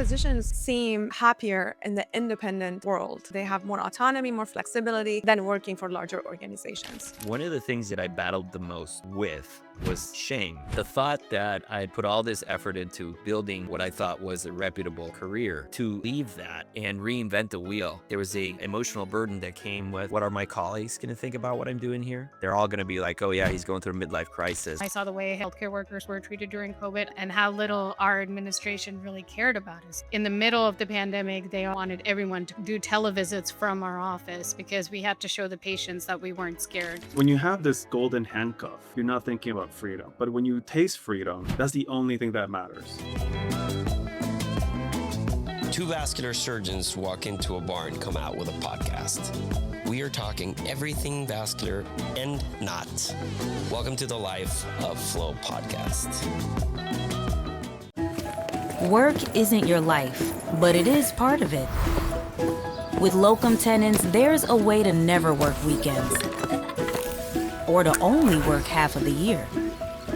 physicians seem happier in the independent world. They have more autonomy, more flexibility than working for larger organizations. One of the things that I battled the most with was shame. The thought that I had put all this effort into building what I thought was a reputable career, to leave that and reinvent the wheel. There was an emotional burden that came with, what are my colleagues going to think about what I'm doing here? They're all going to be like, oh yeah, he's going through a midlife crisis. I saw the way healthcare workers were treated during COVID and how little our administration really cared about us. In the middle of the pandemic, they wanted everyone to do televisits from our office because we had to show the patients that we weren't scared. When you have this golden handcuff, you're not thinking about freedom. But when you taste freedom, that's the only thing that matters. Two vascular surgeons walk into a bar and come out with a podcast. We are talking everything vascular and not. Welcome to the Life of Flow podcast. Work isn't your life, but it is part of it. With Locum Tenens, there's a way to never work weekends or to only work half of the year.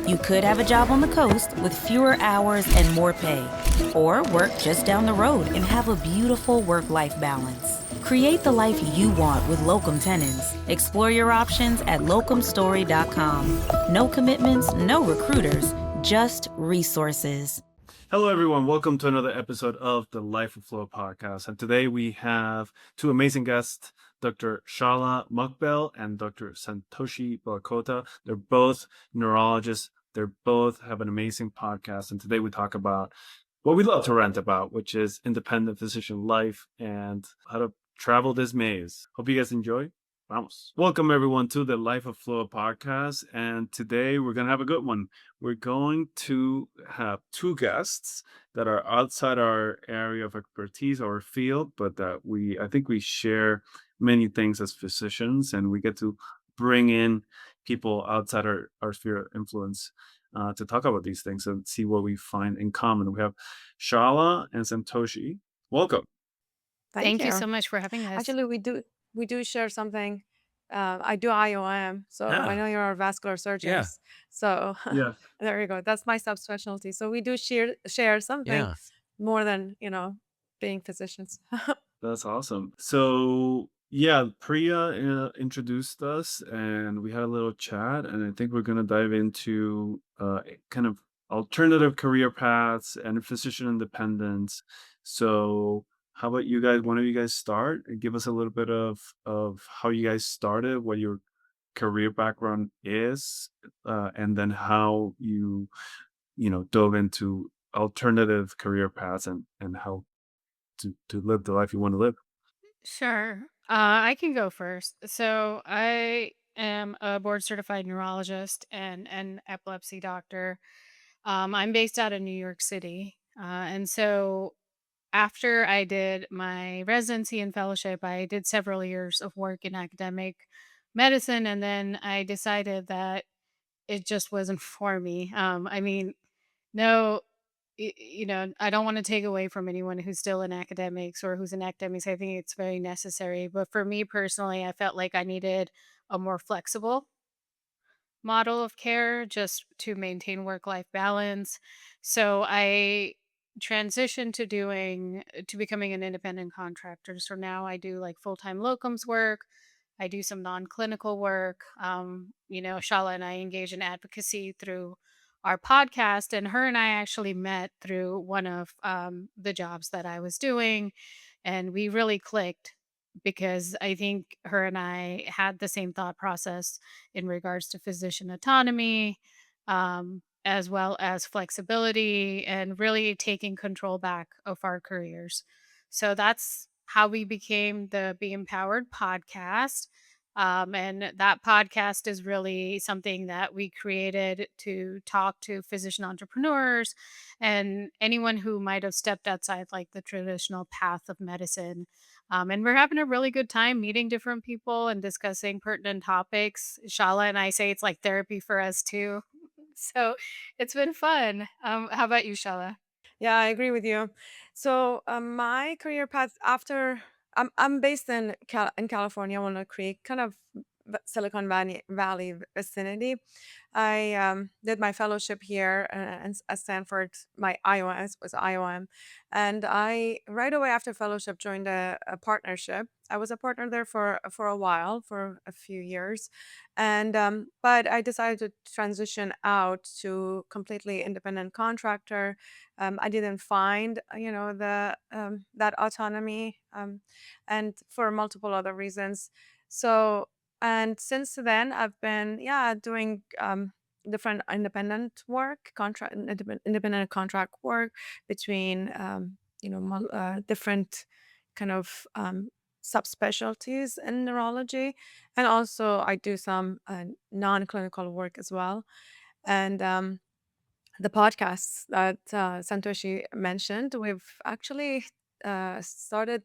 You could have a job on the coast with fewer hours and more pay, or work just down the road and have a beautiful work-life balance. Create the life you want with Locum Tenens. Explore your options at locumstory.com. No commitments, no recruiters, just resources. Hello, everyone. Welcome to another episode of the Life of Flow podcast. And today we have two amazing guests, Dr. Shala Mukbel and Dr. Santoshi Balakota. They're both neurologists. They both have an amazing podcast. And today we talk about what we love to rant about, which is independent physician life and how to travel this maze. Hope you guys enjoy. Vamos. Welcome everyone to the Life of Flow podcast. And today we're going to have a good one. We're going to have two guests that are outside our area of expertise or field, but that I think we share many things as physicians, and we get to bring in people outside our sphere of influence to talk about these things and see what we find in common. We have Shala and Santoshi. Welcome. Thank you so much for having us. Actually, we do share something. I do IOM, so I know you're a vascular surgeon. Yeah. So Yeah. there you go. That's my subspecialty. So we do share something more than being physicians. That's awesome. So yeah, Priya introduced us and we had a little chat, and I think we're going to dive into kind of alternative career paths and physician independence. So how about you guys? One of you guys start and give us a little bit of how you guys started, what your career background is, and then how you dove into alternative career paths and how to live the life you want to live. Sure. I can go first. So I am a board certified neurologist and an epilepsy doctor. I'm based out of New York City. And so after I did my residency and fellowship, I did several years of work in academic medicine. And then I decided that it just wasn't for me. I mean, no, I don't want to take away from anyone who's still in academics or who's in academics. I think it's very necessary. But for me personally, I felt like I needed a more flexible model of care just to maintain work life balance. So I transitioned to becoming an independent contractor. So now I do like full-time locums work. I do some non-clinical work. Shala and I engage in advocacy through our podcast, and her and I actually met through one of the jobs that I was doing, and we really clicked because I think her and I had the same thought process in regards to physician autonomy, as well as flexibility and really taking control back of our careers. So that's how we became the Be Empowered podcast. And that podcast is really something that we created to talk to physician entrepreneurs and anyone who might have stepped outside like the traditional path of medicine. And we're having a really good time meeting different people and discussing pertinent topics. Shala and I say it's like therapy for us too. So it's been fun. How about you, Shala? Yeah, I agree with you. So my career path after I'm based in California, Walnut Creek, kind of Silicon Valley vicinity. I did my fellowship here at Stanford. My IOS was IOM, and I right away after fellowship joined a partnership. I was a partner there for a while, for a few years, and but I decided to transition out to completely independent contractor. I didn't find the that autonomy, and for multiple other reasons. So and since then, I've been, yeah, doing different independent work, independent contract work between, different kind of subspecialties in neurology. And also, I do some non-clinical work as well. And the podcasts that Santoshi mentioned, we've actually started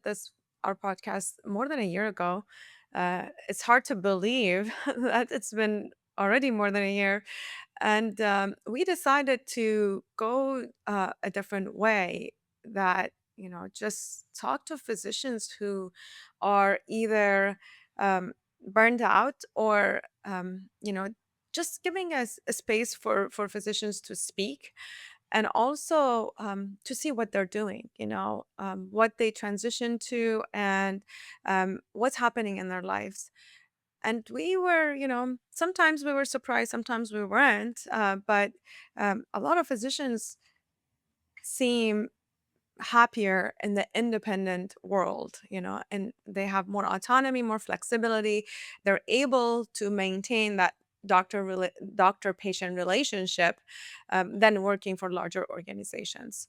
our podcast more than a year ago. It's hard to believe that it's been already more than a year, and we decided to go a different way. That just talk to physicians who are either burned out or just giving us a space for physicians to speak, and also to see what they're doing, what they transition to, and what's happening in their lives. And we were, sometimes we were surprised, sometimes we weren't, but a lot of physicians seem happier in the independent world, and they have more autonomy, more flexibility. They're able to maintain that doctor patient relationship than working for larger organizations.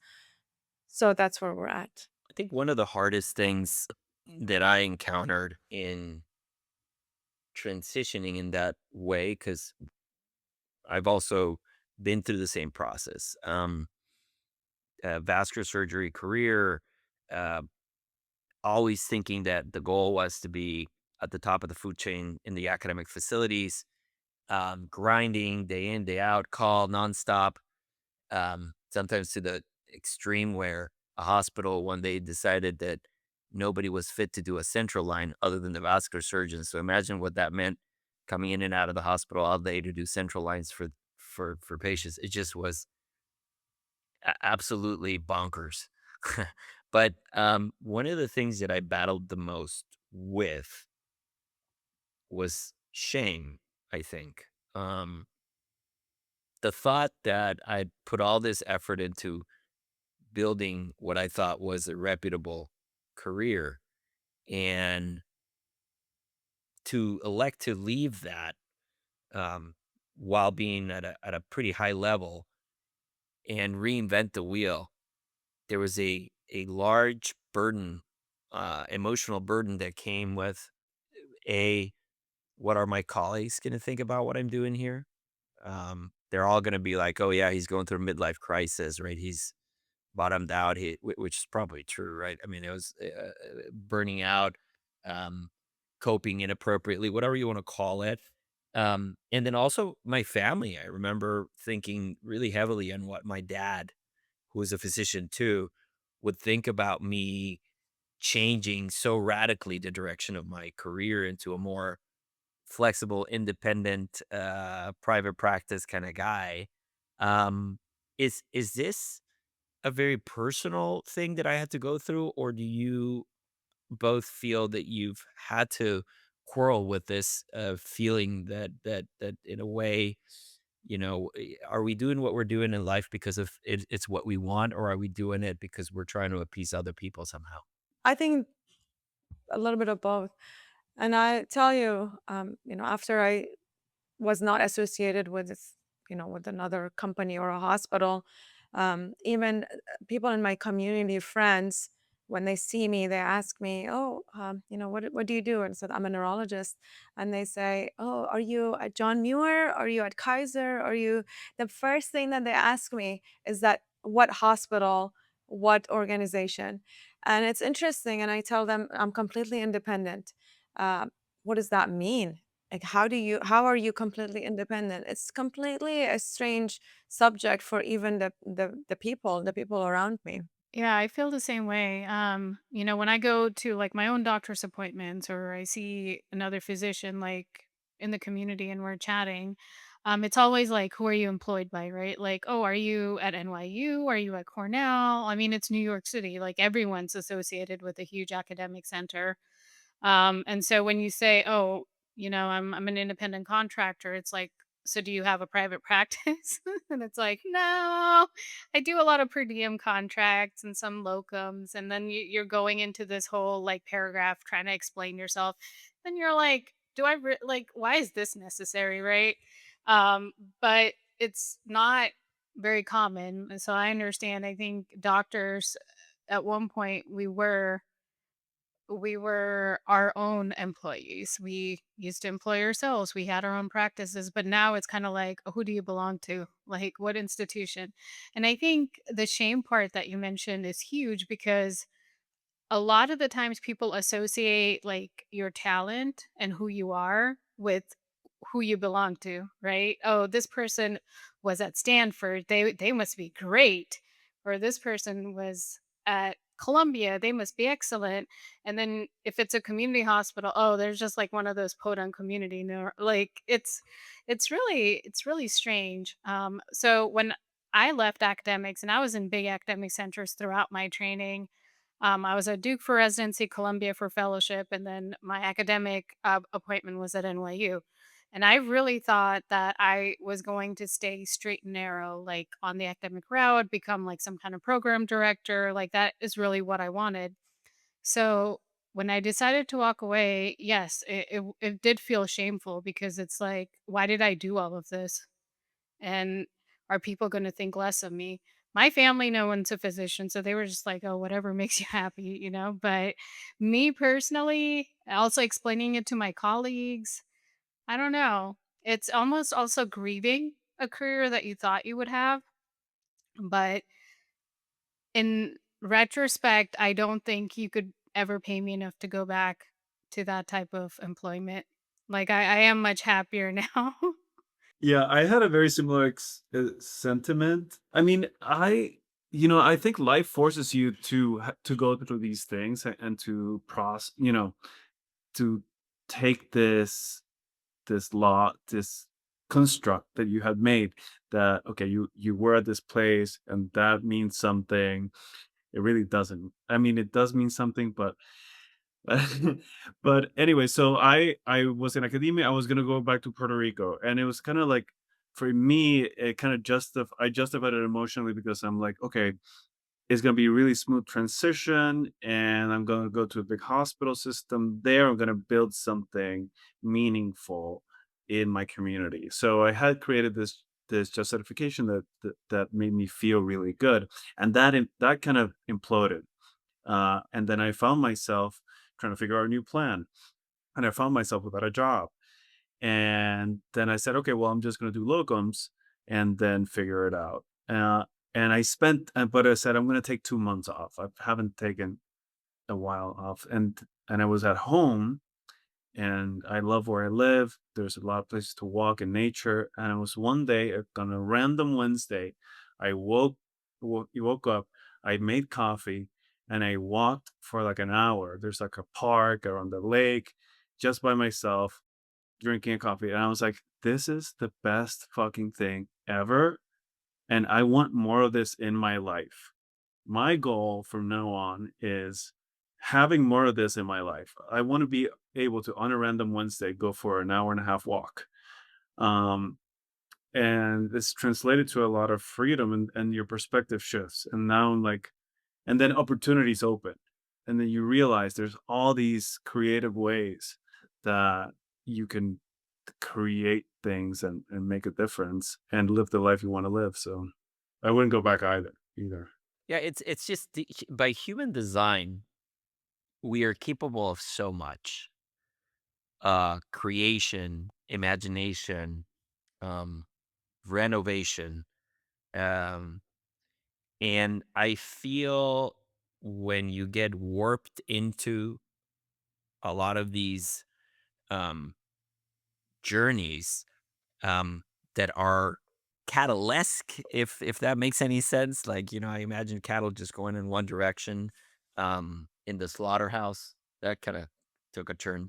So that's where we're at. I think one of the hardest things that I encountered in transitioning in that way, because I've also been through the same process. Vascular surgery career, uh, always thinking that the goal was to be at the top of the food chain in the academic facilities, grinding day in, day out, call nonstop, sometimes to the extreme where a hospital one day decided that nobody was fit to do a central line other than the vascular surgeon. So imagine what that meant coming in and out of the hospital all day to do central lines for patients. It just was absolutely bonkers. But one of the things that I battled the most with was shame, I think. The thought that I'd put all this effort into building what I thought was a reputable career, and to elect to leave that um, while being at a pretty high level and reinvent the wheel. There was a large burden, emotional burden that came with a what are my colleagues going to think about what I'm doing here? They're all going to be like, oh yeah, he's going through a midlife crisis, right? He's bottomed out, which is probably true, right? I mean, it was burning out, um, coping inappropriately, whatever you want to call it. And then also my family. I remember thinking really heavily on what my dad, who was a physician too, would think about me changing so radically the direction of my career into a more flexible, independent, private practice kind of guy. Um, is this a very personal thing that I had to go through, or do you both feel that you've had to quarrel with this feeling that in a way, are we doing what we're doing in life because of it's what we want, or are we doing it because we're trying to appease other people somehow? I think a little bit of both. And I tell you, after I was not associated with with another company or a hospital. Even people in my community, friends, when they see me, they ask me, "Oh, what do you do?" And I said, "I'm a neurologist." And they say, "Oh, are you at John Muir? Are you at Kaiser? Are you?" The first thing that they ask me is that what hospital, what organization, and it's interesting. And I tell them I'm completely independent. Uh, what does that mean? Like, how are you completely independent? It's completely a strange subject for even the people around me. Yeah, I feel the same way. When I go to like my own doctor's appointments or I see another physician, like in the community and we're chatting, it's always like, who are you employed by, right? Like, oh, are you at NYU? Are you at Cornell? I mean, it's New York City. Like everyone's associated with a huge academic center. And so when you say, "Oh, I'm an independent contractor," it's like, "So do you have a private practice?" And it's like, "No, I do a lot of per diem contracts and some locums." And then you're going into this whole like paragraph trying to explain yourself. Then you're like, "Do I like? Why is this necessary?" Right? But it's not very common. And so I understand. I think doctors at one point we were our own employees. We used to employ ourselves. We had our own practices, but now it's kind of like, who do you belong to? Like, what institution? And I think the shame part that you mentioned is huge because a lot of the times people associate like your talent and who you are with who you belong to, right? Oh, this person was at Stanford. They must be great. Or this person was at Columbia. They must be excellent. And then if it's a community hospital, oh, there's just like one of those podunk community like it's really strange. So when I left academics and I was in big academic centers throughout my training, I was at Duke for residency, Columbia for fellowship, and then my academic appointment was at NYU. And I really thought that I was going to stay straight and narrow, like on the academic route, become like some kind of program director. Like that is really what I wanted. So when I decided to walk away, yes, it did feel shameful because it's like, why did I do all of this? And are people going to think less of me? My family, no one's a physician, so they were just like, "Oh, whatever makes you happy," But me personally, also explaining it to my colleagues, I don't know. It's almost also grieving a career that you thought you would have, but in retrospect, I don't think you could ever pay me enough to go back to that type of employment. Like I am much happier now. Yeah, I had a very similar sentiment. I mean, I think life forces you to go through these things and to to take this construct that you had made, that okay, you were at this place and that means something. It really doesn't. I mean, it does mean something, but but anyway, so I was in academia. I was gonna go back to Puerto Rico, and it was kind of like, for me, it kind of I justified it emotionally because I'm like, okay, it's gonna be a really smooth transition, and I'm gonna go to a big hospital system there. I'm gonna build something meaningful in my community. So I had created this justification that made me feel really good, and that kind of imploded. And then I found myself trying to figure out a new plan, and I found myself without a job. And then I said, okay, well, I'm just going to do locums and then figure it out. And but I said, I'm going to take 2 months off. I haven't taken a while off. And I was at home, and I love where I live. There's a lot of places to walk in nature. And it was one day, on a random Wednesday, I woke up, I made coffee, and I walked for like an hour. There's like a park around the lake, just by myself, drinking a coffee. And I was like, this is the best fucking thing ever. And I want more of this in my life. My goal from now on is having more of this in my life. I want to be able to, on a random Wednesday, go for an hour and a half walk. Um, and it's translated to a lot of freedom, and your perspective shifts. And now I'm like, and then opportunities open. And then you realize there's all these creative ways that you can create things and make a difference and live the life you want to live. So I wouldn't go back either. Yeah, it's just by human design, we are capable of so much creation, imagination, um, renovation. Um, and I feel when you get warped into a lot of these um, journeys um, that are cattle-esque, if that makes any sense. Like, I imagine cattle just going in one direction in the slaughterhouse. That kind of took a turn.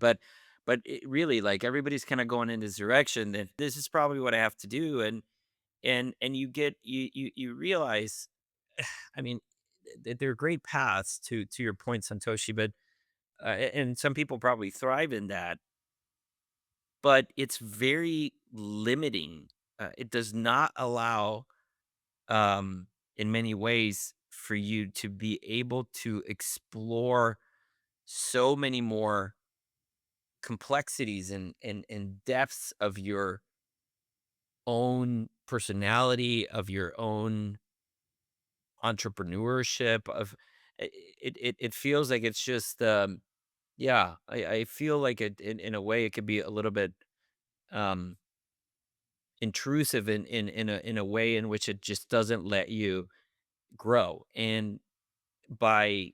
but really, like, everybody's kind of going in this direction, and this is probably what I have to do. And you realize, I mean, there are great paths to your point, Santoshi, but and some people probably thrive in that, but it's very limiting. It does not allow, in many ways, for you to be able to explore so many more complexities and depths of your own personality, of your own entrepreneurship, of it feels like it's just, yeah, I feel like it, in a way, it could be a little bit um intrusive in a way in which it just doesn't let you grow. And by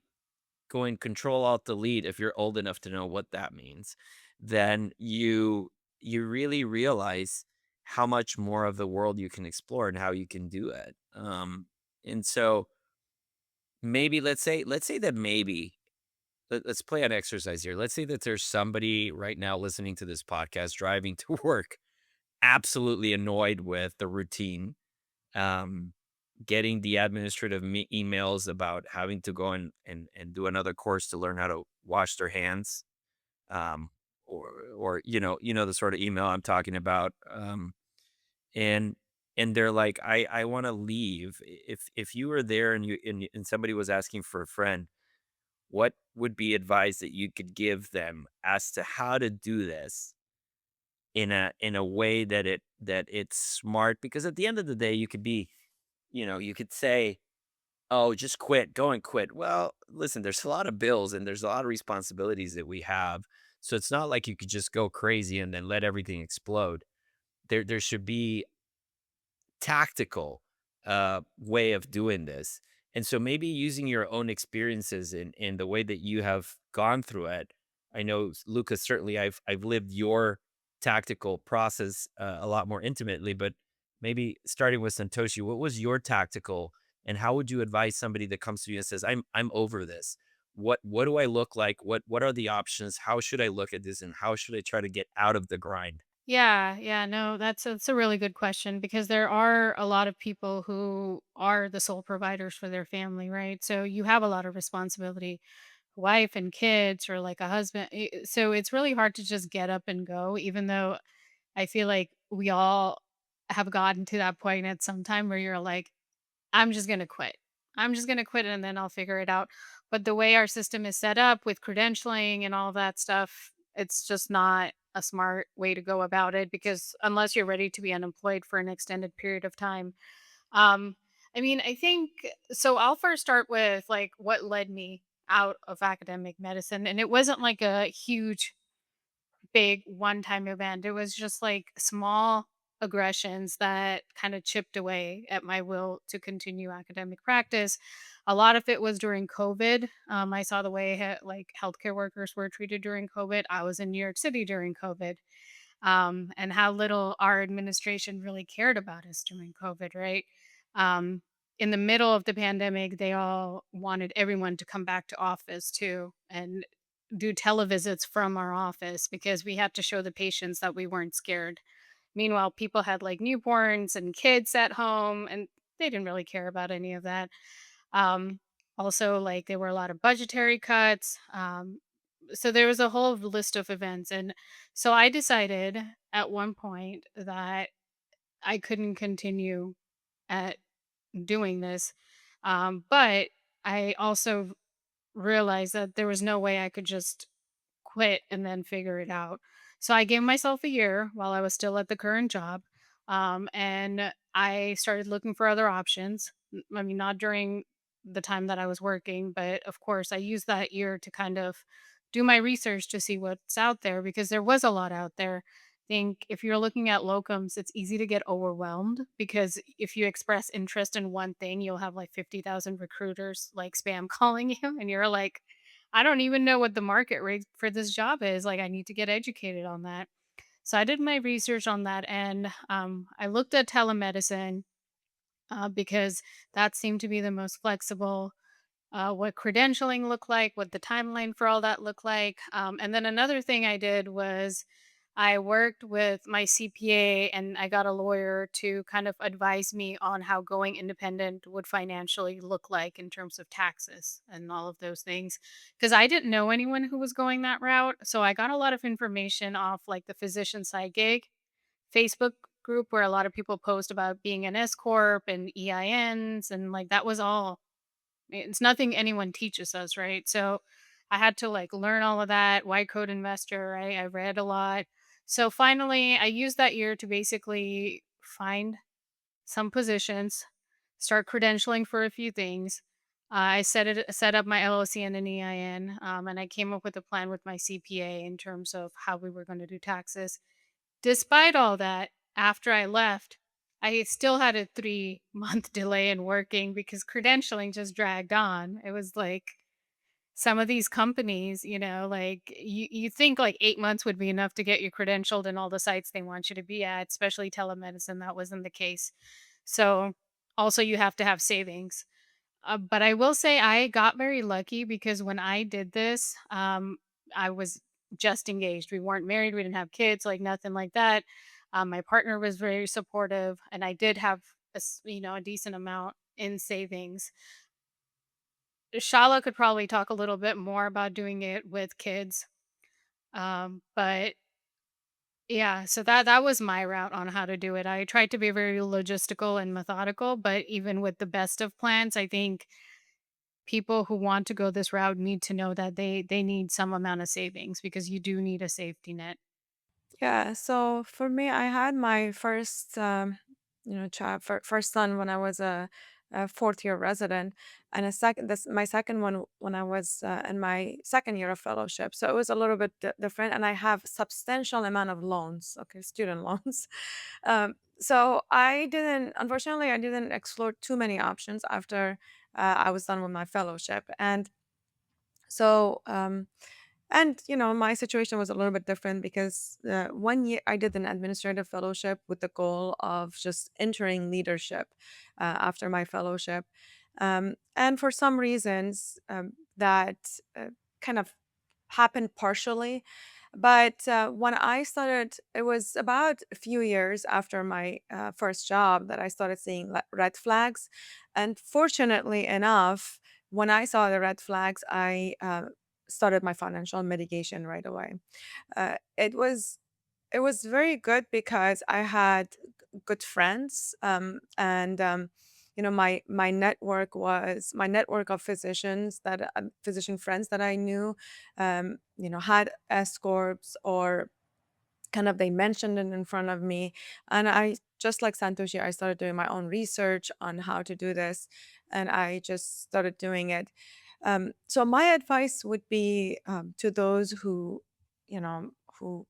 going control alt delete, if you're old enough to know what that means, then you really realize how much more of the world you can explore and how you can do it. And so maybe, let's say that maybe, let's play an exercise here. Let's say that there's somebody right now listening to this podcast driving to work, absolutely annoyed with the routine, um, getting the administrative emails about having to go and do another course to learn how to wash their hands, um, or the sort of email I'm talking about, and they're like, I want to leave. If you were there and and somebody was asking for a friend, what would be advice that you could give them as to how to do this in a way that it's smart? Because at the end of the day, you could be, you could say, "Oh, just quit, go and quit." Well, listen, there's a lot of bills and there's a lot of responsibilities that we have. So it's not like you could just go crazy and then let everything explode. There should be tactical way of doing this. And so maybe using your own experiences in the way that you have gone through it. I know, Lucas, certainly I've lived your tactical process a lot more intimately, but maybe starting with Santoshi, what was your tactical, and how would you advise somebody that comes to you and says, I'm over this. What do I look like? What are the options? How should I look at this, and how should I try to get out of the grind? Yeah, yeah, no, that's a really good question because there are a lot of people who are the sole providers for their family, right? So you have a lot of responsibility, wife and kids, or like a husband. So it's really hard to just get up and go, even though I feel like we all have gotten to that point at some time where you're like, I'm just going to quit. I'm just going to quit and then I'll figure it out. But the way our system is set up with credentialing and all that stuff, it's just not a smart way to go about it because unless you're ready to be unemployed for an extended period of time. Um I mean, I think so I'll first start with like what led me out of academic medicine, and it wasn't like a huge big one-time event. It was just like small aggressions that kind of chipped away at my will to continue academic practice. A lot of it was during COVID. I saw the way like healthcare workers were treated during COVID. I was in New York City during COVID, and how little our administration really cared about us during COVID, right? Um, in the middle of the pandemic, they all wanted everyone to come back to office too and do televisits from our office because we had to show the patients that we weren't scared. Meanwhile, people had like newborns and kids at home and they didn't really care about any of that. Um, Also, like there were a lot of budgetary cuts. So there was a whole list of events. And so I decided at one point that I couldn't continue at doing this. But I also realized that there was no way I could just quit and then figure it out. So I gave myself a year while I was still at the current job. And I started looking for other options. I mean, not during the time that I was working, but of course, I used that year to kind of do my research to see what's out there because there was a lot out there. Think if you're looking at locums, it's easy to get overwhelmed because if you express interest in one thing, you'll have like 50,000 recruiters like spam calling you, and you're like, I don't even know what the market rate for this job is. Like, I need to get educated on that. So I did my research on that, and I looked at telemedicine because that seemed to be the most flexible. what credentialing looked like, what the timeline for all that looked like. And then another thing I did was I worked with my CPA and I got a lawyer to kind of advise me on how going independent would financially look like in terms of taxes and all of those things. Because I didn't know anyone who was going that route. So I got a lot of information off like the physician side gig Facebook group where a lot of people post about being an S Corp and EINs. And like that was all it's nothing anyone teaches us, right? So I had to like learn all of that. White Code Investor, right? I read a lot. So finally, I used that year to basically find some positions, start credentialing for a few things. I set up my LLC and an EIN, and I came up with a plan with my CPA in terms of how we were going to do taxes. Despite all that, after I left, I still had a 3-month delay in working because credentialing just dragged on. It was like some of these companies, like you think like 8 months would be enough to get you credentialed in all the sites they want you to be at, especially telemedicine. That wasn't the case. So also you have to have savings. But I will say I got very lucky because when I did this, I was just engaged. We weren't married. We didn't have kids, like nothing like that. My partner was very supportive, and I did have a decent amount in savings. Shala could probably talk a little bit more about doing it with kids. But yeah, so that was my route on how to do it. I tried to be very logistical and methodical, but even with the best of plans, I think people who want to go this route need to know that they need some amount of savings because you do need a safety net. Yeah, so for me, I had my first, first son when I was a fourth year resident, and my second one when I was in my second year of fellowship. So it was a little bit different, and I have substantial amount of loans, okay, student loans. Unfortunately, I didn't explore too many options after I was done with my fellowship, and so. And my situation was a little bit different because 1 year I did an administrative fellowship with the goal of just entering leadership after my fellowship. And for some reasons that kind of happened partially. But when I started, it was about a few years after my first job that I started seeing red flags. And fortunately enough, when I saw the red flags, I started my financial mitigation right away. It was very good because I had good friends, and my network of physician friends that I knew, had S corps or kind of they mentioned it in front of me, and I just like Santoshi, I started doing my own research on how to do this, and I just started doing it. So my advice would be to those who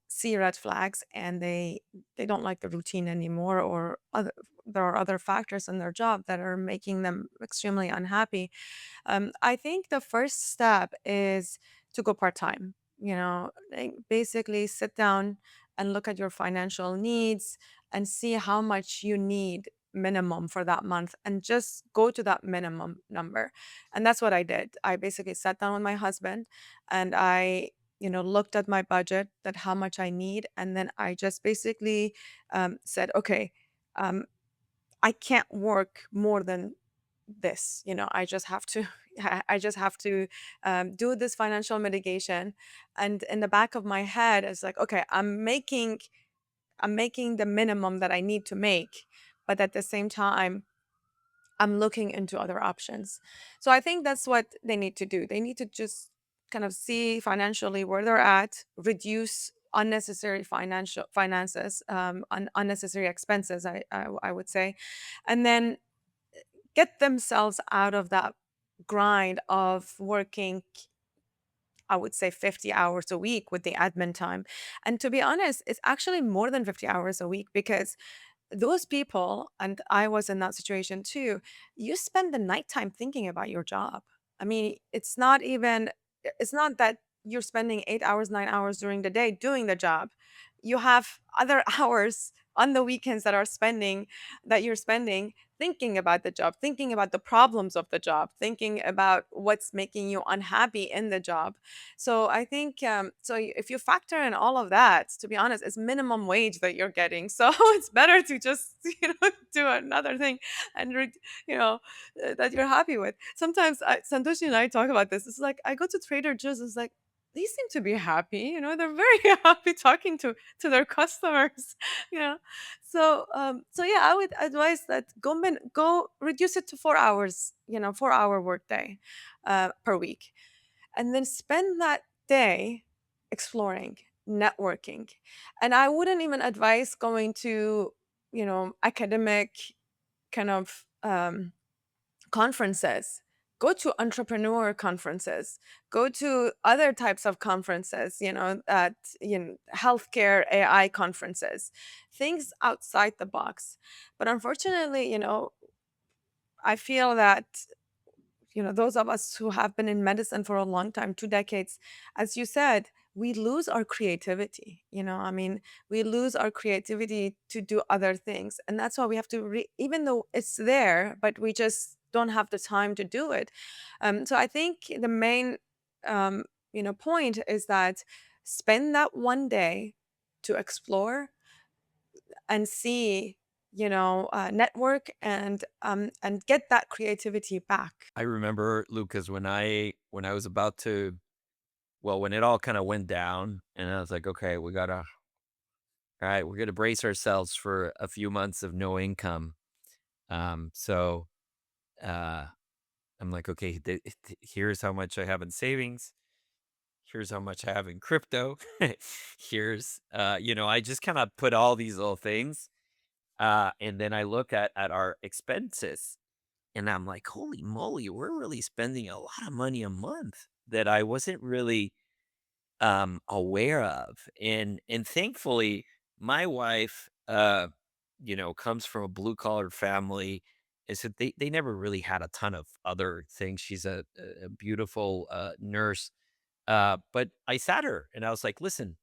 see red flags and they don't like the routine anymore, or there are other factors in their job that are making them extremely unhappy. I think the first step is to go part time. Like basically sit down and look at your financial needs and see how much you need minimum for that month and just go to that minimum number. And that's what I did. I basically sat down with my husband and I looked at my budget, that how much I need, and then I just basically said, okay, um, I can't work more than this. I just have to I just have to do this financial mitigation. And in the back of my head it's like, okay, I'm making the minimum that I need to make, but at the same time I'm looking into other options. So I think that's what they need to do. They need to just kind of see financially where they're at, reduce unnecessary finances, unnecessary expenses, I would say, and then get themselves out of that grind of working, I would say 50 hours a week with the admin time. And to be honest, it's actually more than 50 hours a week because those people, and I was in that situation too, you spend the nighttime thinking about your job. I mean, it's not that you're spending 8 hours, 9 hours during the day doing the job. you have other hours on the weekends that you're spending thinking about the job, thinking about the problems of the job, thinking about what's making you unhappy in the job. So I think if you factor in all of that, to be honest, it's minimum wage that you're getting. So it's better to just do another thing and you know that you're happy with. Sometimes Santoshi and I talk about this. It's like I go to Trader Joe's. It's like they seem to be happy. They're very happy talking to their customers. You know, so yeah, I would advise that go reduce it to 4 hours. 4 hour workday per week, and then spend that day exploring, networking. And I wouldn't even advise going to academic kind of conferences. Go to entrepreneur conferences, go to other types of conferences, at healthcare AI conferences, things outside the box. But unfortunately, I feel that those of us who have been in medicine for a long time, 2 decades, as you said, we lose our creativity. I mean, we lose our creativity to do other things. And that's why we have to, even though it's there, but we just don't have the time to do it. So I think the main, point is that spend that one day to explore and see, network and get that creativity back. I remember, Lucas, when I was about to, well, when it all kind of went down, and I was like, okay, all right, we're gonna brace ourselves for a few months of no income. So uh, I'm like, okay, here's how much I have in savings. Here's how much I have in crypto. Here's, I just kind of put all these little things. And then I look at our expenses, and I'm like, holy moly, we're really spending a lot of money a month that I wasn't really aware of. And thankfully, my wife comes from a blue collar family. And so they never really had a ton of other things. She's a beautiful nurse. But I sat her and I was like, listen,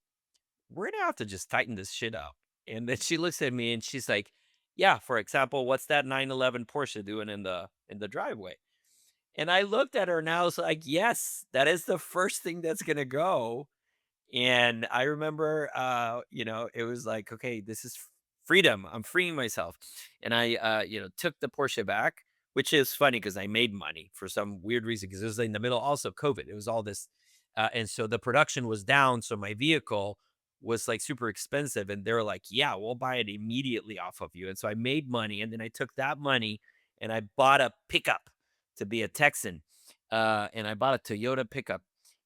we're gonna have to just tighten this shit up. And then she looks at me and she's like, yeah, for example, what's that 911 Porsche doing in the driveway? And I looked at her and I was like, yes, that is the first thing that's gonna go. And I remember, it was like, okay, this is freedom. I'm freeing myself. And I, took the Porsche back, which is funny because I made money for some weird reason because it was in the middle also of COVID. It was all this. And so the production was down. So my vehicle was like super expensive. And they were like, yeah, we'll buy it immediately off of you. And so I made money. And then I took that money and I bought a pickup to be a Texan. And I bought a Toyota pickup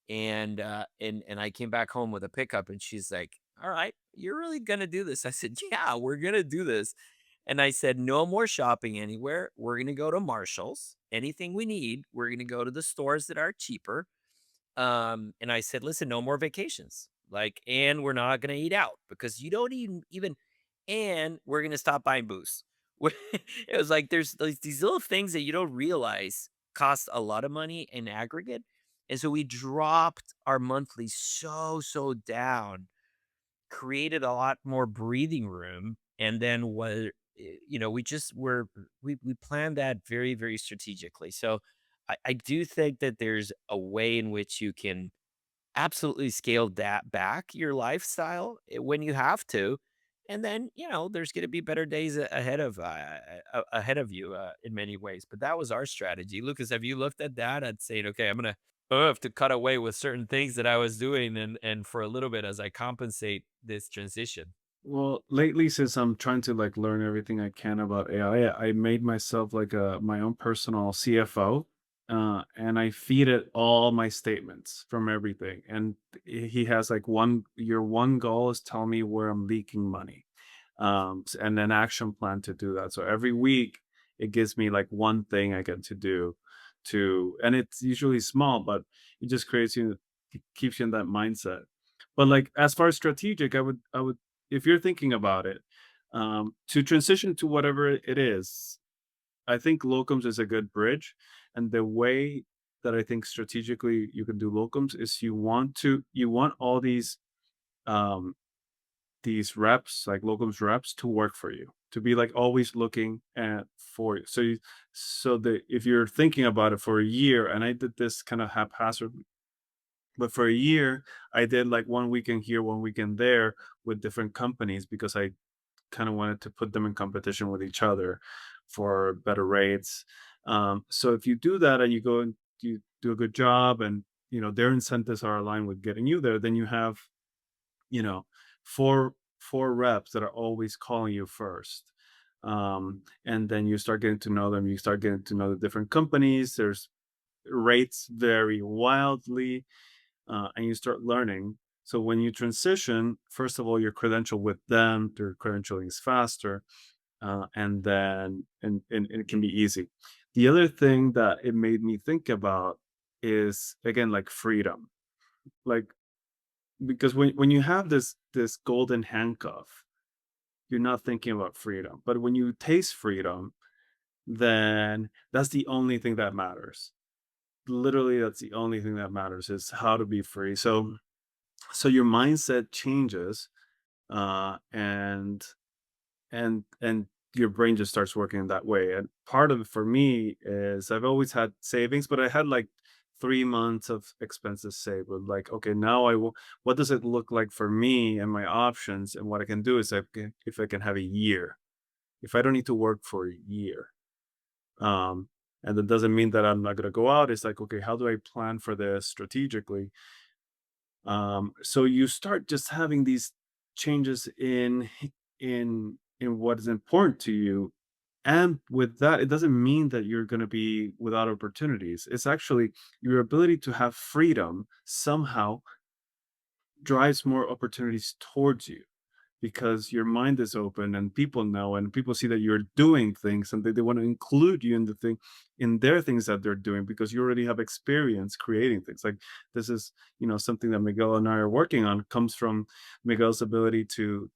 and I came back home with a pickup and she's like, "All right, you're really gonna do this?" I said, "Yeah, we're gonna do this." And I said, "No more shopping anywhere. We're gonna go to Marshall's. Anything we need, we're gonna go to the stores that are cheaper." And I said, "Listen, no more vacations. Like, and we're not gonna eat out because you don't even and we're gonna stop buying booze." It was like there's these little things that you don't realize cost a lot of money in aggregate. And so we dropped our monthly so down, created a lot more breathing room, and then we just were we planned that very, very strategically. So I do think that there's a way in which you can absolutely scale that back your lifestyle when you have to. And then, there's going to be better days ahead of you in many ways. But that was our strategy. Lucas, have you looked at that and saying, okay, I have to cut away with certain things that I was doing and for a little bit as I compensate this transition? Well, lately, since I'm trying to like learn everything I can about AI, I made myself like my own personal CFO, and I feed it all my statements from everything. And he has like your one goal is tell me where I'm leaking money, and an action plan to do that. So every week it gives me like one thing I get to do and it's usually small, but it just keeps you in that mindset. But like as far as strategic, I would if you're thinking about it, to transition to whatever it is, I think locums is a good bridge. And the way that I think strategically you can do locums is you want all these um, these reps, like locums reps, to work for you, to be like always looking at for you. So that if you're thinking about it for a year, and I did this kind of haphazardly, but for a year, I did like one weekend here, one weekend there with different companies because I kind of wanted to put them in competition with each other for better rates. So if you do that and you go and you do a good job, and their incentives are aligned with getting you there, then you have you know four reps that are always calling you first. And then you start getting to know them. You start getting to know the different companies. There's rates vary wildly, and you start learning. So when you transition, first of all, your credential with them, their credentialing is faster, and it can be easy. The other thing that it made me think about is, again, like freedom. Like, because when you have this golden handcuff, you're not thinking about freedom. But when you taste freedom, then that's the only thing that matters. Literally, that's the only thing that matters, is how to be free. So your mindset changes, and your brain just starts working that way. And part of it for me is I've always had savings, but I had like 3 months of expenses saved. But like, okay, now what does it look like for me and my options? And what I can do is, if I can have a year, if I don't need to work for a year, um and that doesn't mean that I'm not going to go out. It's like, okay, how do I plan for this strategically? So you start just having these changes in what is important to you. And with that, it doesn't mean that you're going to be without opportunities. It's actually your ability to have freedom somehow drives more opportunities towards you, because your mind is open and people know, and people see that you're doing things, and they want to include you in their things that they're doing, because you already have experience creating things. Like, this is something that Miguel and I are working on, comes from Miguel's ability to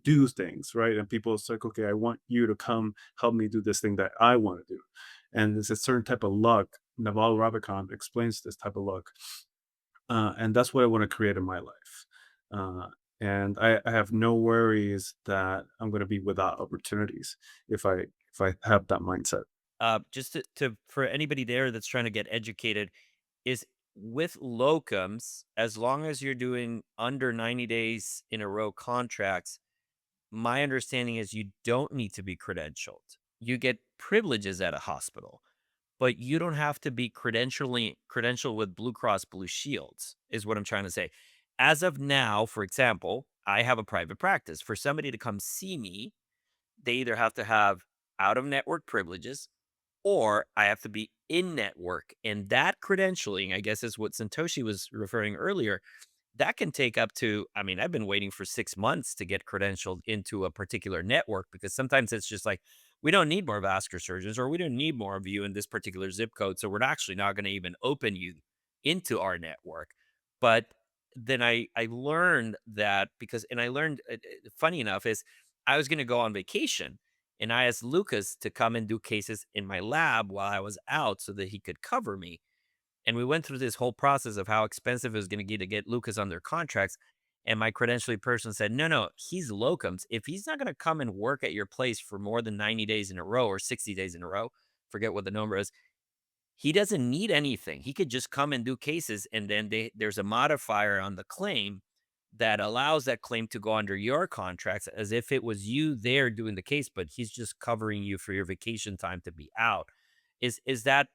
do things, right? And people say, okay, I want you to come help me do this thing that I want to do. And there's a certain type of luck. Naval Ravikant explains this type of luck, and that's what I want to create in my life. Uh, and I have no worries that I'm going to be without opportunities if I have that mindset. Just to for anybody there that's trying to get educated, is with locums, as long as you're doing under 90 days in a row contracts, my understanding is you don't need to be credentialed. You get privileges at a hospital, but you don't have to be credentialed with Blue Cross Blue Shields, is what I'm trying to say. As of now, for example, I have a private practice. For somebody to come see me, they either have to have out of network privileges or I have to be in network. And that credentialing, I guess, is what Santoshi was referring earlier. That can take up to, I mean, I've been waiting for 6 months to get credentialed into a particular network, because sometimes it's just like, we don't need more vascular surgeons, or we don't need more of you in this particular zip code. So we're actually not going to even open you into our network. But then I learned that, because, and I learned, funny enough, is I was going to go on vacation, and I asked Lucas to come and do cases in my lab while I was out so that he could cover me. And we went through this whole process of how expensive it was going to get Lucas under contracts. And my credentialing person said, no, no, he's locums. If he's not going to come and work at your place for more than 90 days in a row or 60 days in a row, forget what the number is, he doesn't need anything. He could just come and do cases. And then there's a modifier on the claim that allows that claim to go under your contracts as if it was you there doing the case, but he's just covering you for your vacation time to be out. Is that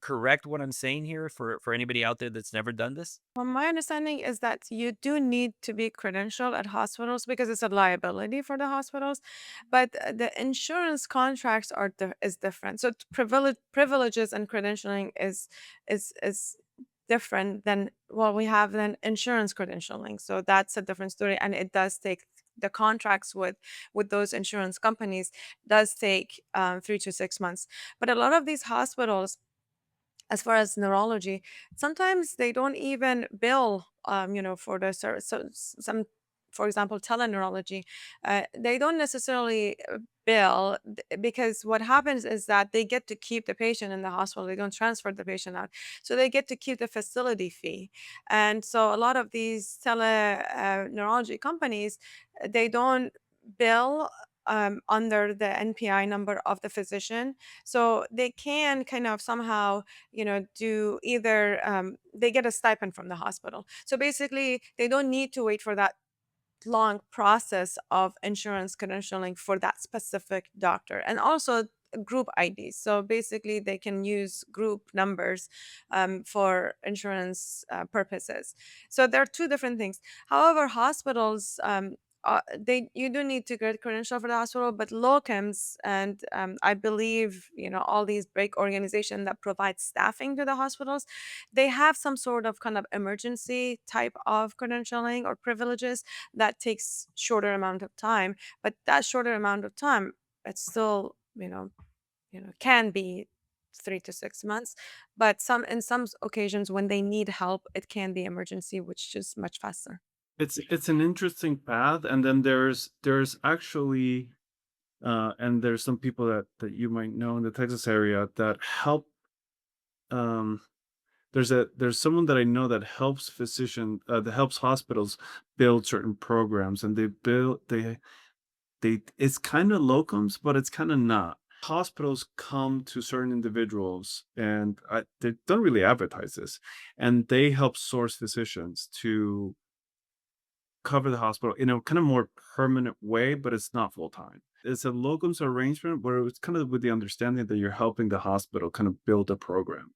correct what I'm saying here for anybody out there that's never done this? Well, my understanding is that you do need to be credentialed at hospitals because it's a liability for the hospitals, but the insurance contracts is different. So privileges and credentialing is different than what we have than insurance credentialing. So that's a different story, and it does take the contracts with those insurance companies does take 3 to 6 months. But a lot of these hospitals, as far as neurology, sometimes they don't even bill, for the service. So some, for example, teleneurology, they don't necessarily bill because what happens is that they get to keep the patient in the hospital. They don't transfer the patient out. So they get to keep the facility fee. And so a lot of these neurology companies, they don't bill under the NPI number of the physician. So they can kind of somehow, do either they get a stipend from the hospital. So basically, they don't need to wait for that long process of insurance credentialing for that specific doctor, and also group IDs. So basically, they can use group numbers for insurance purposes. So there are two different things. However, hospitals, they you do need to get credential for the hospital, but locums and I believe all these big organizations that provide staffing to the hospitals, they have some sort of kind of emergency type of credentialing or privileges that takes shorter amount of time, but that shorter amount of time, it's still can be 3 to 6 months. But some occasions when they need help, it can be emergency, which is much faster. It's an interesting path, and then there's actually and there's some people that you might know in the Texas area that help. Um, there's someone that I know that helps that helps hospitals build certain programs, and they it's kind of locums, but it's kind of not. Hospitals come to certain individuals, and they don't really advertise this, and they help source physicians to cover the hospital in a kind of more permanent way, but it's not full time. It's a locums arrangement where it's kind of with the understanding that you're helping the hospital kind of build a program,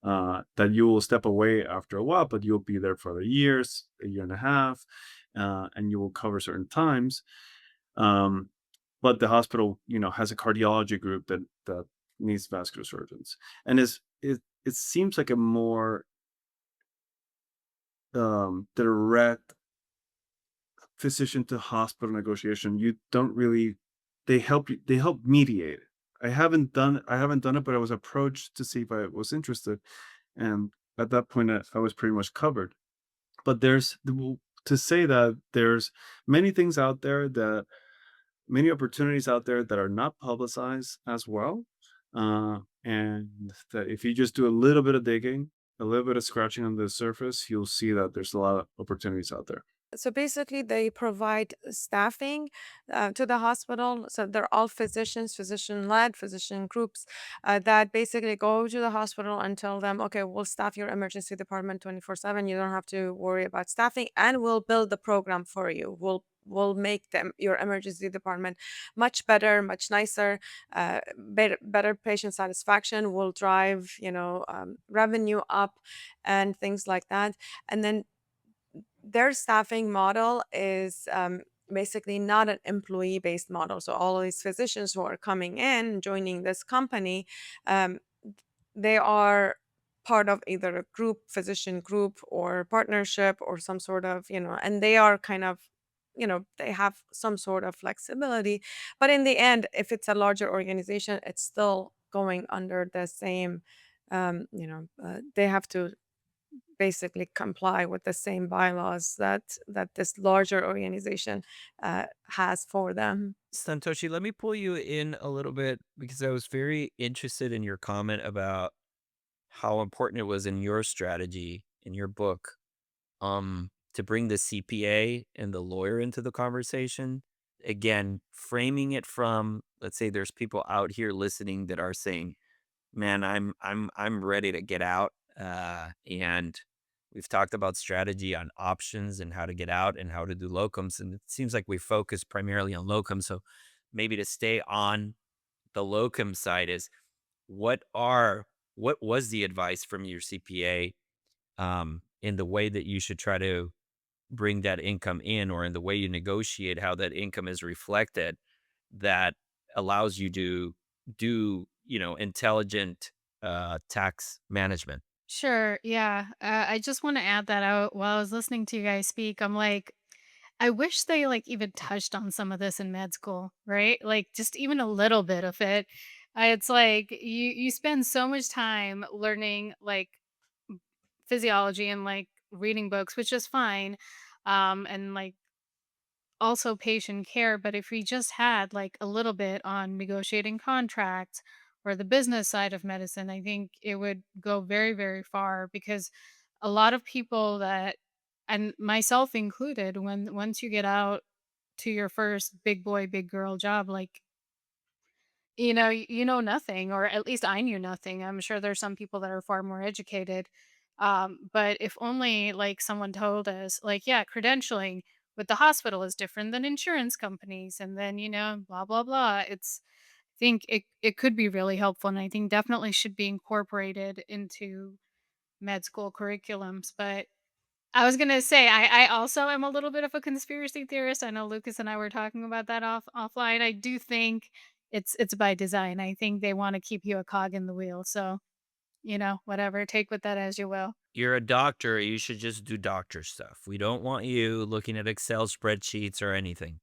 that you will step away after a while, but you'll be there for other years, a year and a half, and you will cover certain times. Um, but the hospital, has a cardiology group that needs vascular surgeons, and it seems like a more direct physician to hospital negotiation. You don't really they help mediate. I haven't done it, but I was approached to see if I was interested, and at that point I was pretty much covered. But to say that there's many things out there, that many opportunities out there that are not publicized as well, and that if you just do a little bit of digging, a little bit of scratching on the surface, you'll see that there's a lot of opportunities out there. So basically, they provide staffing to the hospital. So they're all physicians, physician-led, physician groups that basically go to the hospital and tell them, okay, we'll staff your emergency department 24/7. You don't have to worry about staffing, and we'll build the program for you. We'll make them your emergency department much better, much nicer, better patient satisfaction. Will drive revenue up and things like that. And then their staffing model is basically not an employee based model. So all of these physicians who are coming in, joining this company, um, they are part of either a group, physician group, or partnership, or some sort of, and they are kind of, they have some sort of flexibility. But in the end, if it's a larger organization, it's still going under the same, they have to basically comply with the same bylaws that this larger organization has for them. Santoshi, let me pull you in a little bit because I was very interested in your comment about how important it was in your strategy in your book to bring the CPA and the lawyer into the conversation. Again, framing it from, let's say there's people out here listening that are saying, man, I'm ready to get out. And we've talked about strategy on options and how to get out and how to do locums. And it seems like we focus primarily on locums. So maybe to stay on the locum side is what are what was the advice from your CPA in the way that you should try to bring that income in, or in the way you negotiate how that income is reflected, that allows you to do, intelligent tax management. Sure. Yeah. I just want to add that out while I was listening to you guys speak. I'm like, I wish they like even touched on some of this in med school, right? Like just even a little bit of it. It's like you spend so much time learning like physiology and like reading books, which is fine. And like also patient care. But if we just had like a little bit on negotiating contracts or the business side of medicine, I think it would go very, very far, because a lot of people that, and myself included, when once you get out to your first big boy, big girl job, like, you know nothing, or at least I knew nothing. I'm sure there's some people that are far more educated. But if only like someone told us, like, yeah, credentialing with the hospital is different than insurance companies, and then, blah blah blah. I think it could be really helpful, and I think definitely should be incorporated into med school curriculums. But I was gonna say, I also am a little bit of a conspiracy theorist. I know Lucas and I were talking about that offline. I do think it's by design. I think they want to keep you a cog in the wheel. So, whatever, take with that as you will. You're a doctor, you should just do doctor stuff. We don't want you looking at Excel spreadsheets or anything.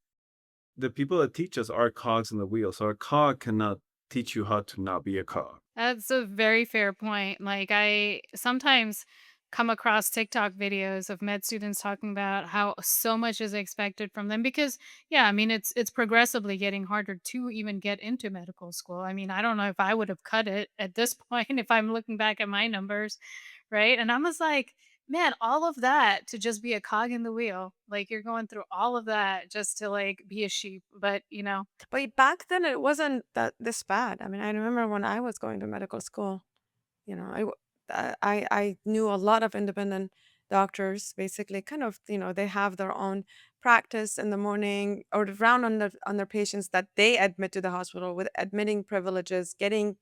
The people that teach us are cogs in the wheel, so a cog cannot teach you how to not be a cog. That's a very fair point. Like, I sometimes come across TikTok videos of med students talking about how so much is expected from them, because yeah, I mean, it's progressively getting harder to even get into medical school. I mean, I don't know if I would have cut it at this point if I'm looking back at my numbers, right? And I was like, man, all of that to just be a cog in the wheel. Like, you're going through all of that just to like be a sheep. But, But back then it wasn't that this bad. I mean, I remember when I was going to medical school, you know, I knew a lot of independent doctors, basically kind of, they have their own practice in the morning or around on their patients that they admit to the hospital with admitting privileges, getting,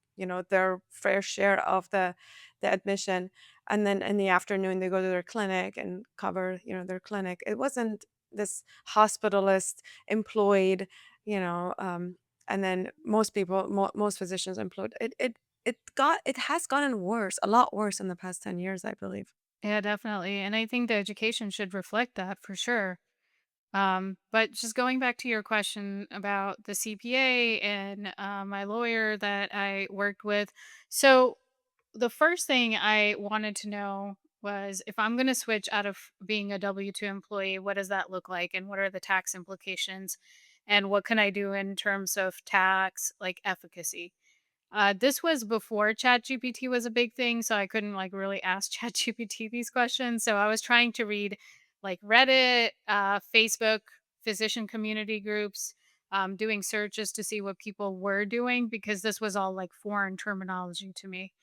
their fair share of the admission. And then in the afternoon they go to their clinic and cover, their clinic. It wasn't this hospitalist employed, you know, um, and then most people, most physicians employed. It has gotten worse, a lot worse in the past 10 years, I believe. yeah, definitely. And I think the education should reflect that for sure. But just going back to your question about the CPA and my lawyer that I worked with. So, the first thing I wanted to know was, if I'm going to switch out of being a W 2 employee, what does that look like? And what are the tax implications? And what can I do in terms of tax, like efficacy? This was before ChatGPT was a big thing, so I couldn't like really ask ChatGPT these questions. So I was trying to read like Reddit, Facebook, physician community groups, doing searches to see what people were doing, because this was all like foreign terminology to me.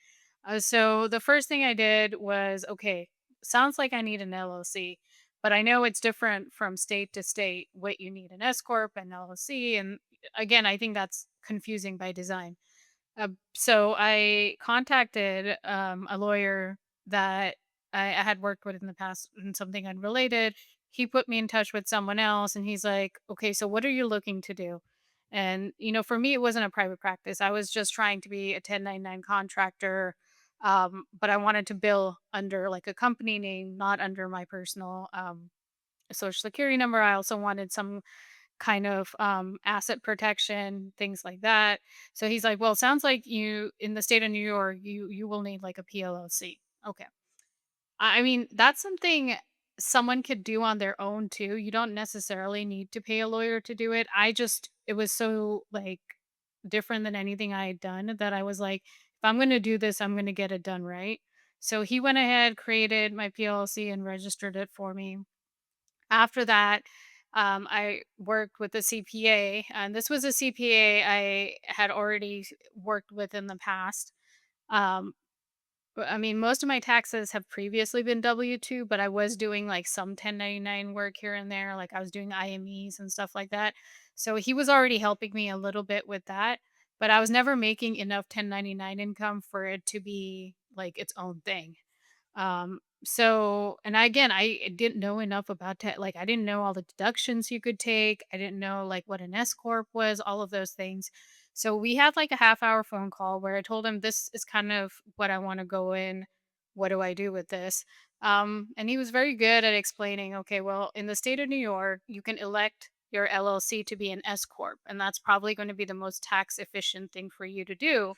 So the first thing I did was, okay, sounds like I need an LLC, but I know it's different from state to state what you need, an S corp and LLC, and again, I think that's confusing by design. So I contacted a lawyer that I had worked with in the past in something unrelated. He put me in touch with someone else, and he's like, "Okay, so what are you looking to do?" And for me, it wasn't a private practice. I was just trying to be a 1099 contractor, but I wanted to bill under like a company name, not under my personal social security number. I also wanted some kind of asset protection, things like that. So he's like, "Well, it sounds like you in the state of New York, you will need like a PLLC." Okay. I mean, that's something someone could do on their own too. You don't necessarily need to pay a lawyer to do it. It was so like different than anything I had done that I was like, if I'm going to do this, I'm going to get it done right. So he went ahead, created my PLC and registered it for me. After that, I worked with a CPA, and this was a CPA I had already worked with in the past. Um, I mean, most of my taxes have previously been W 2, but I was doing like some 1099 work here and there. Like, I was doing IMEs and stuff like that. So he was already helping me a little bit with that, but I was never making enough 1099 income for it to be like its own thing. So, and again, I didn't know enough about like, I didn't know all the deductions you could take. I didn't know like what an S corp was, all of those things. So we had like a half-hour phone call where I told him, this is kind of what I want to go in. What do I do with this? And he was very good at explaining, okay, well, in the state of New York, you can elect your LLC to be an S corp, and that's probably going to be the most tax efficient thing for you to do.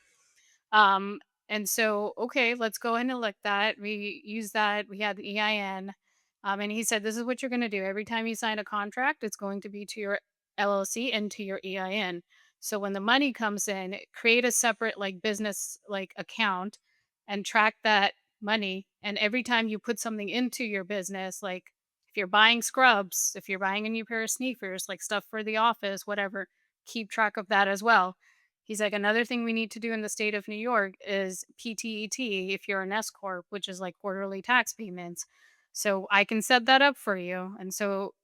And so, okay, let's go ahead and elect that. We use that. We had the EIN. And he said, this is what you're going to do. Every time you sign a contract, it's going to be to your LLC and to your EIN. So when the money comes in, create a separate like business like account and track that money. And every time you put something into your business, like if you're buying scrubs, if you're buying a new pair of sneakers, like stuff for the office, whatever, keep track of that as well. He's like, another thing we need to do in the state of New York is PTET if you're an S Corp, which is like quarterly tax payments. So I can set that up for you. And so,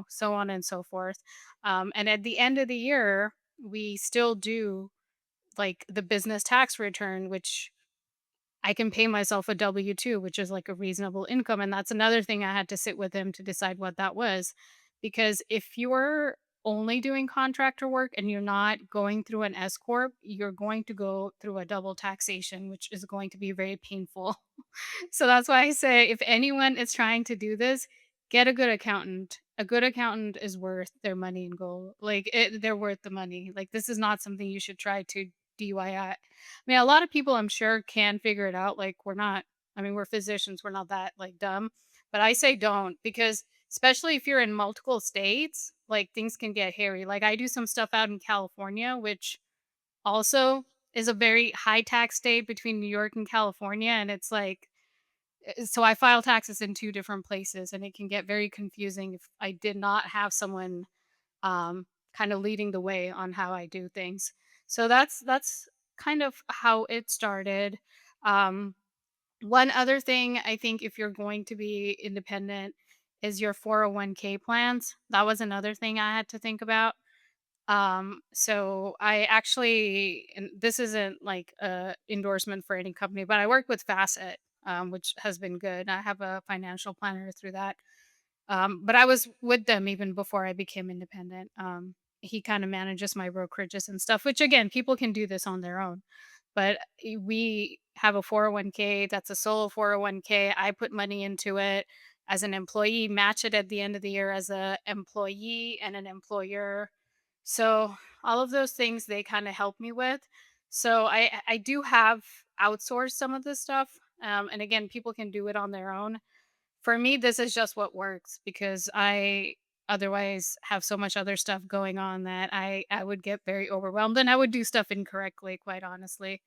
so on and so forth. And at the end of the year, we still do like the business tax return, which I can pay myself a W 2, which is like a reasonable income. And that's another thing I had to sit with him to decide what that was. Because if you're only doing contractor work and you're not going through an S Corp, you're going to go through a double taxation, which is going to be very painful. So that's why I say if anyone is trying to do this, get a good accountant. A good accountant is worth their money in gold. Like they're worth the money. Like this is not something you should try to DIY. I mean, a lot of people I'm sure can figure it out. Like we're not. I mean, we're physicians. We're not that like dumb. But I say don't because especially if you're in multiple states, like things can get hairy. Like I do some stuff out in California, which also is a very high tax state between New York and California, and it's like so I file taxes in 2 different places, and it can get very confusing if I did not have someone, kinda leading the way on how I do things. So that's kind of how it started. Um, One other thing I think if you're going to be independent is your 401k plans. That was another thing I had to think about. So I actually, and this isn't like a endorsement for any company, but I work with Facet, which has been good. I have a financial planner through that. But I was with them even before I became independent. He kind of manages my brokerages and stuff, which again, people can do this on their own. But we have a 401k that's a solo 401k. I put money into it as an employee, match it at the end of the year as a employee and an employer. So all of those things they kind of help me with. So I do have outsourced some of this stuff. And again, people can do it on their own. For me, this is just what works because I otherwise have so much other stuff going on that I would get very overwhelmed and I would do stuff incorrectly, quite honestly.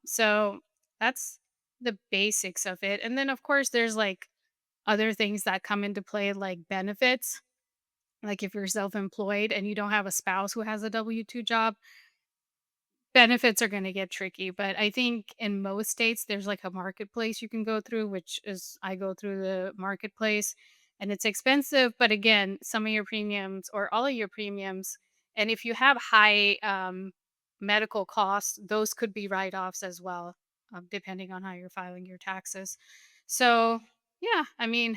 So that's the basics of it. And then of course there's like other things that come into play like benefits. Like if you're self-employed and you don't have a spouse who has a W-2 job, benefits are gonna get tricky, but I think in most states, there's, like, a marketplace you can go through, which is I go through the marketplace, and it's expensive, but again, some of your premiums or all of your premiums and if you have high, medical costs, those could be write-offs as well, depending on how you're filing your taxes. So, yeah, I mean,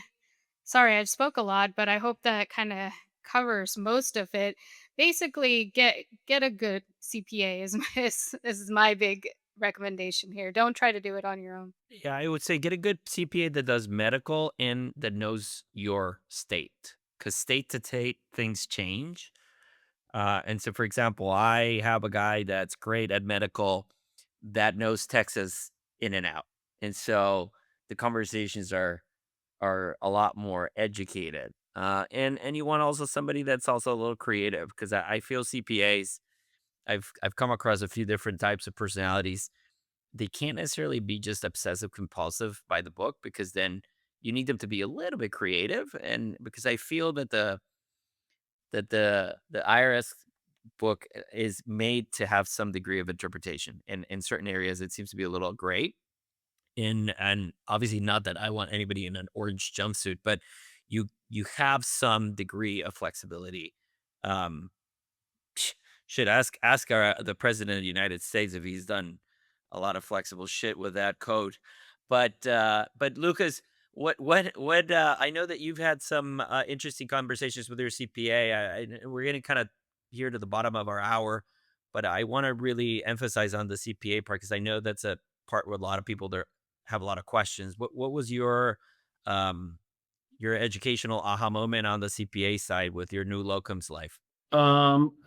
sorry, I spoke a lot, but I hope that kind of covers most of it. Basically, get a good CPA is my big recommendation here. Don't try to do it on your own. Yeah, I would say get a good CPA that does medical and that knows your state, because state to state things change. And so, for example, I have a guy that's great at medical that knows Texas in and out, and so the conversations are a lot more educated. And you want also somebody that's also a little creative because I feel CPAs. I've come across a few different types of personalities. They can't necessarily be just obsessive compulsive by the book because then you need them to be a little bit creative. And because I feel that the IRS book is made to have some degree of interpretation. And in certain areas, it seems to be a little gray. And obviously not that I want anybody in an orange jumpsuit, but you have some degree of flexibility. Um, should ask the president of the United States if he's done a lot of flexible shit with that code. But Lucas, what I know that you've had some interesting conversations with your CPA. We're getting kind of here to the bottom of our hour, but I want to really emphasize on the CPA part because I know that's a part where a lot of people there have a lot of questions. What was um your educational aha moment on the CPA side with your new locums life?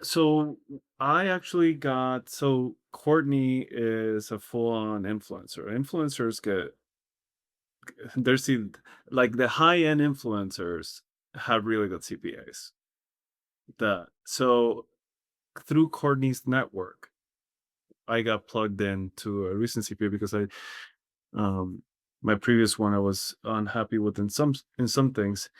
So I actually got so Courtney is a full-on influencer. Influencers get there's like the high end influencers have really good CPAs. So through Courtney's network, I got plugged into a recent CPA because um my previous one I was unhappy with in some things,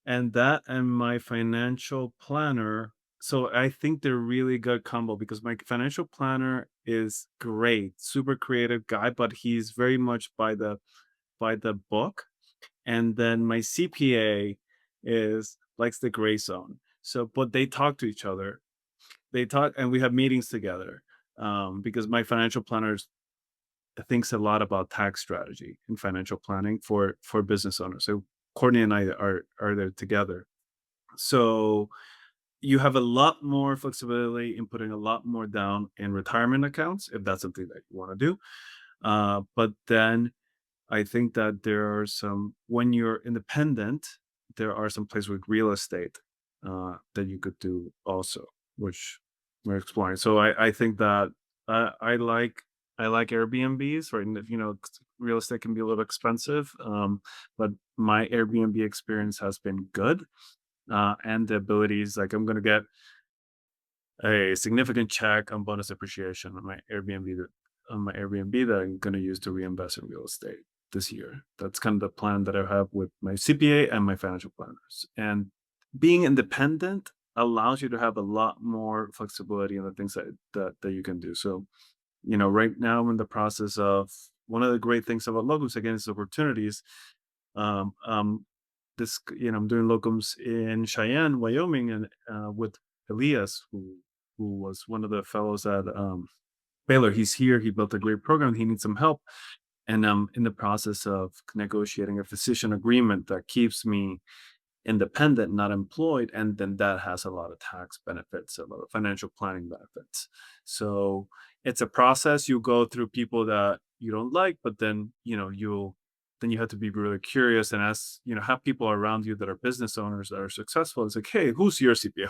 and that and my financial planner. So I think they're really good combo because my financial planner is great, super creative guy, but he's very much by the book. And then my CPA is likes the gray zone. So, but they talk to each other. They talk, and we have meetings together because my financial planner thinks a lot about tax strategy and financial planning for business owners. So Courtney and I are there together. So you have a lot more flexibility in putting a lot more down in retirement accounts if that's something that you want to do. But then I think that there are some, when you're independent, there are some places with real estate that you could do also, which we're exploring. So I think that I I like Airbnbs, right? And if, real estate can be a little expensive, but my Airbnb experience has been good, and the abilities like I'm going to get a significant check on bonus appreciation on my Airbnb that I'm going to use to reinvest in real estate this year. That's kind of the plan that I have with my CPA and my financial planners. And being independent allows you to have a lot more flexibility in the things that you can do. So, right now I'm in the process of one of the great things about Locums again is opportunities. Um, um, I'm doing Locums in Cheyenne, Wyoming, and with Elias, who was one of the fellows at Baylor. He's here. He built a great program. He needs some help, and I'm in the process of negotiating a physician agreement that keeps me independent, not employed, and then that has a lot of tax benefits, a lot of financial planning benefits. So it's a process. You go through people that you don't like, but then you have to be really curious and ask, have people around you that are business owners that are successful. It's like, hey, who's your CPA?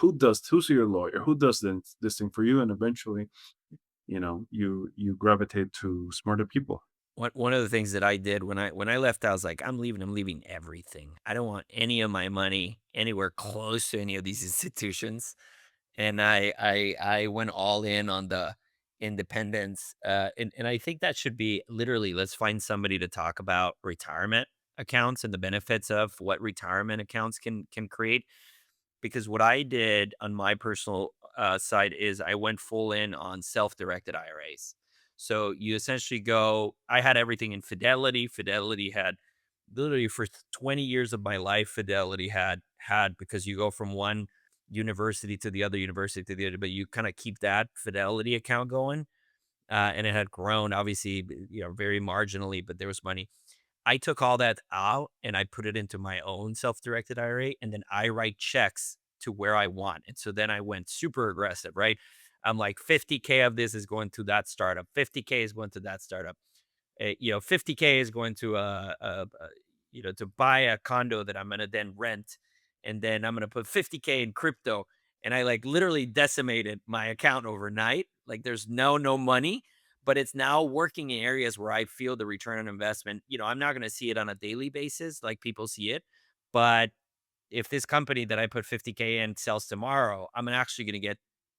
Who's your lawyer? Who does this thing for you? And eventually, you gravitate to smarter people. One of the things that I did when I left, I was like, I'm leaving. I'm leaving everything. I don't want any of my money anywhere close to any of these institutions. And I went all in on the independence. And I think that should be literally, let's find somebody to talk about retirement accounts and the benefits of what retirement accounts can create. Because what I did on my personal side is I went full in on self-directed IRAs. So you essentially go, I had everything in Fidelity. Fidelity had literally for 20 years of my life, Fidelity had because you go from one university to the other university to the other, but you kind of keep that Fidelity account going. And it had grown obviously, very marginally, but there was money. I took all that out and I put it into my own self-directed IRA, and then I write checks to where I want. And so then I went super aggressive, right? I'm like 50K of this is going to that startup, 50K is going to that startup. 50K is going to to buy a condo that I'm going to then rent, and then I'm going to put 50K in crypto. And I like literally decimated my account overnight. Like there's no money, but it's now working in areas where I feel the return on investment. I'm not going to see it on a daily basis like people see it, but if this company that I put 50K in sells tomorrow, I'm actually going to get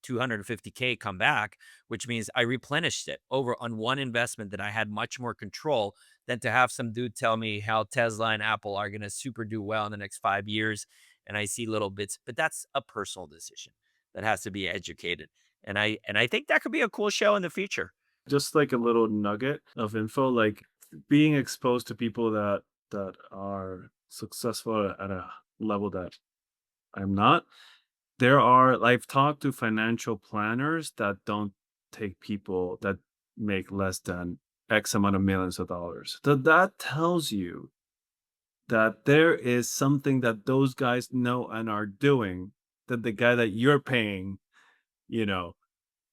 250K come back, which means I replenished it over on one investment that I had much more control than to have some dude tell me how Tesla and Apple are going to super do well in the next 5 years. And I see little bits, but that's a personal decision that has to be educated. And I think that could be a cool show in the future. Just like a little nugget of info, like being exposed to people that are successful at a level that I'm not. I've talked to financial planners that don't take people that make less than X amount of millions of dollars. So that tells you that there is something that those guys know and are doing that the guy that you're paying, you know,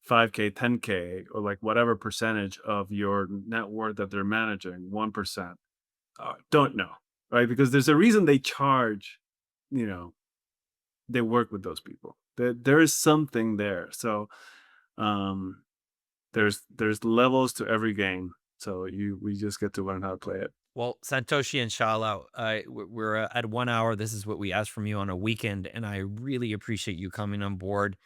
5K, 10K, or like whatever percentage of your net worth that they're managing, 1%, don't know, right? Because there's a reason they charge, you know, they work with those people. There is something there. So um, there's levels to every game. So we just get to learn how to play it. Well, Santoshi and Shala, we're at 1 hour. This is what we asked from you on a weekend, and I really appreciate you coming on board.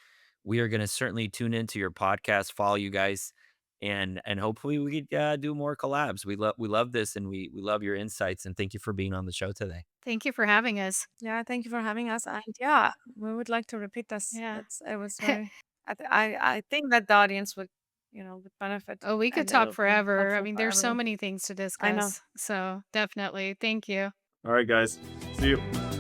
We are going to certainly tune into your podcast, follow you guys, and hopefully we could do more collabs. We love this, and we love your insights. And thank you for being on the show today. Thank you for having us. Yeah, thank you for having us. And yeah, we would like to repeat this. Yeah. It was very. I think that the audience would, would benefit, Oh, we could and talk it'll be forever. I helpful mean, for there's so everyone. many things to I know. discuss. So definitely. Thank you. All right, guys. See you.